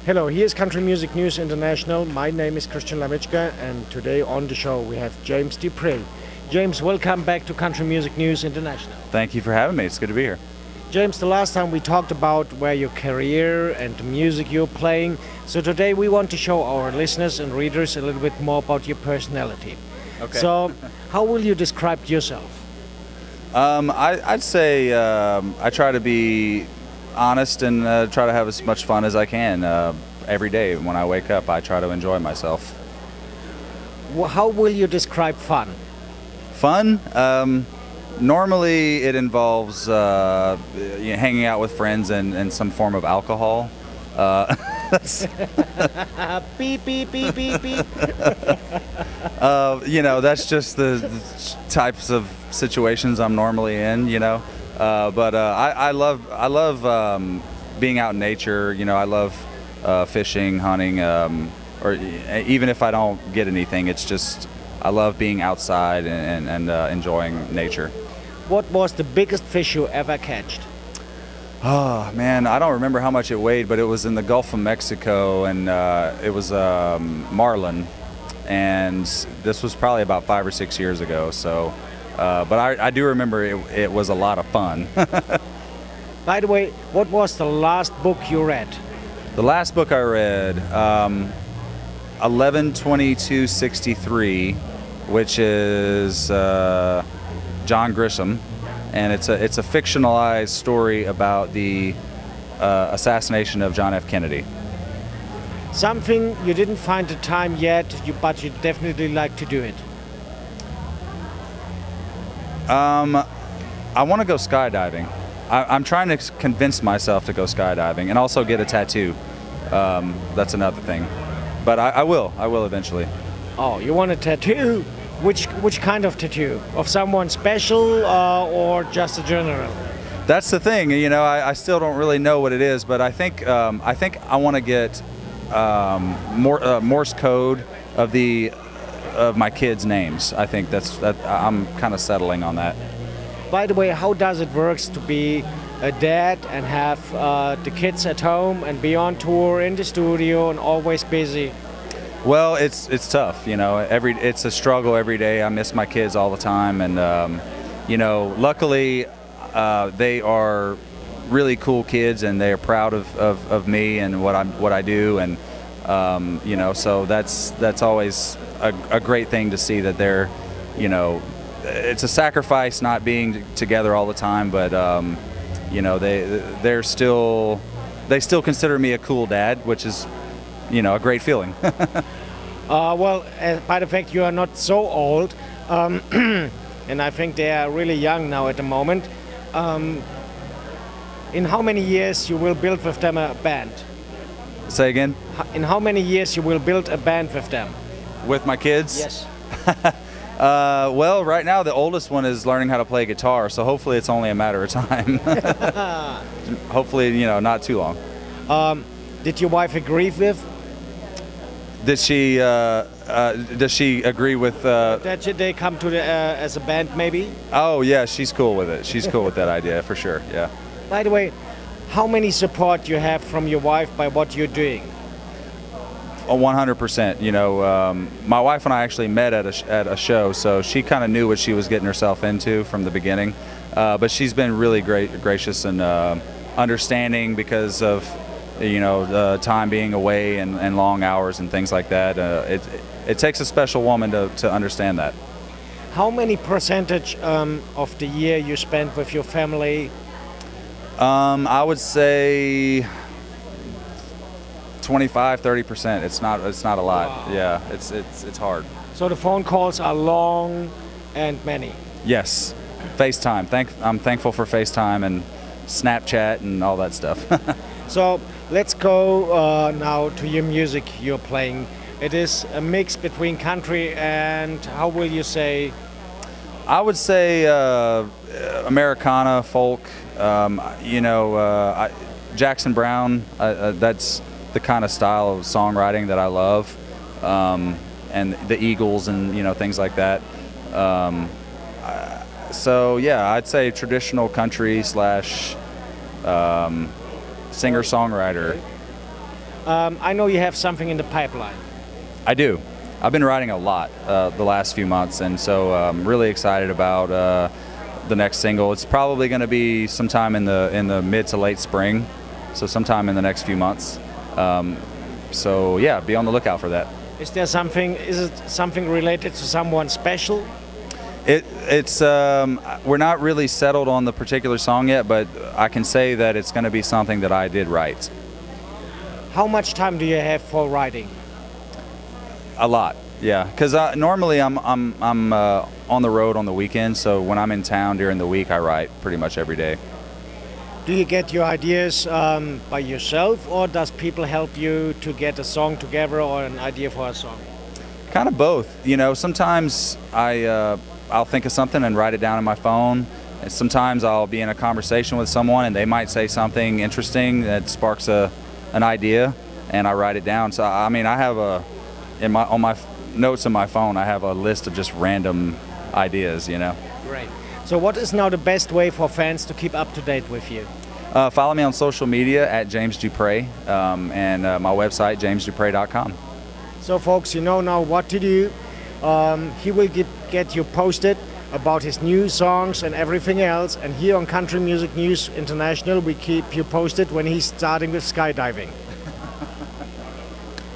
Hello, here's Country Music News International. My name is Lamitschka, and today on the show we have James Dupré. James, welcome back to Country Music News International. Thank you for having me. It's good to be here. James, the last time we talked about where your career and the music you're playing. So today we want to show our listeners and readers a little bit more about your personality. Okay. So, how will you describe yourself? I'd say I try to be honest and try to have as much fun as I can. Every day when I wake up, I try to enjoy myself. How will you describe fun? Fun? Normally it involves hanging out with friends and some form of alcohol. Beep, beep, beep, beep, beep. That's just the types of situations I'm normally in, But I love being out in nature. I love fishing, hunting, or even if I don't get anything, it's just I love being outside and enjoying nature. What was the biggest fish you ever catched? Oh man, I don't remember how much it weighed, but it was in the Gulf of Mexico, and it was marlin, and this was probably about 5 or 6 years ago. So, but I do remember it was a lot of fun. By the way, what was the last book you read? The last book I read, 11/22/63, which is John Grisham, and it's a fictionalized story about the assassination of John F. Kennedy. Something you didn't find the time yet, but you definitely like to do it. I want to go skydiving. I'm trying to convince myself to go skydiving and also get a tattoo. That's another thing, but I will eventually. Oh, you want a tattoo? Which kind of tattoo? Of someone special or just a general? That's the thing. I still don't really know what it is, but I think I want to get Morse code of my kids' names. I think that I'm kind of settling on that. By the way, how does it work to be a dad and have the kids at home and be on tour in the studio and always busy? Well, it's tough, it's a struggle every day. I miss my kids all the time, and luckily they are really cool kids, and they are proud of me and what I do, and so that's always a great thing to see that they're, it's a sacrifice not being together all the time, but they still consider me a cool dad, which is a great feeling. Well, by the fact you are not so old, and I think they are really young now at the moment. In how many years you will build with them a band? Say again? In how many years you will build a band with them? With my kids? Yes. Well, right now the oldest one is learning how to play guitar, so hopefully it's only a matter of time. Hopefully, not too long. Did your wife agree with? Does she agree with? That they come to the as a band, maybe? Oh yeah, she's cool with it. She's cool with that idea for sure. Yeah. By the way, how many support you have from your wife by what you're doing? 100%. My wife and I actually met at a show, so she kind of knew what she was getting herself into from the beginning. But she's been really gracious and understanding because of the time being away and long hours and things like that. It takes a special woman to understand that. How many percentage of the year you spend with your family? I would say 25-30%. It's not a lot. Wow. Yeah, it's hard. So the phone calls are long and many. Yes, FaceTime. I'm thankful for FaceTime and Snapchat and all that stuff. So let's go now to your music you're playing. It is a mix between country and, how will you say? I would say Americana, folk. Jackson Brown. That's the kind of style of songwriting that I love, and the Eagles and things like that. So yeah, I'd say traditional country / singer-songwriter. I know you have something in the pipeline. I do. I've been writing a lot the last few months, and so I'm really excited about the next single. It's probably going to be sometime in the mid to late spring, so sometime in the next few months. So yeah, be on the lookout for that. Is it something related to someone special? It's we're not really settled on the particular song yet, but I can say that it's going to be something that I did write. How much time do you have for writing? A lot, yeah. Because normally I'm on the road on the weekends, so when I'm in town during the week, I write pretty much every day. Do you get your ideas by yourself, or does people help you to get a song together or an idea for a song? Kind of both. You know, sometimes I'll think of something and write it down on my phone. And sometimes I'll be in a conversation with someone and they might say something interesting that sparks an idea, and I write it down. So I mean, I have on my notes on my phone, I have a list of just random ideas. You know. Great. So what is now the best way for fans to keep up to date with you? Follow me on social media at James Dupré, and my website, jamesdupré.com. So folks, you know now what to do. He will get you posted about his new songs and everything else. And here on Country Music News International, we keep you posted when he's starting with skydiving.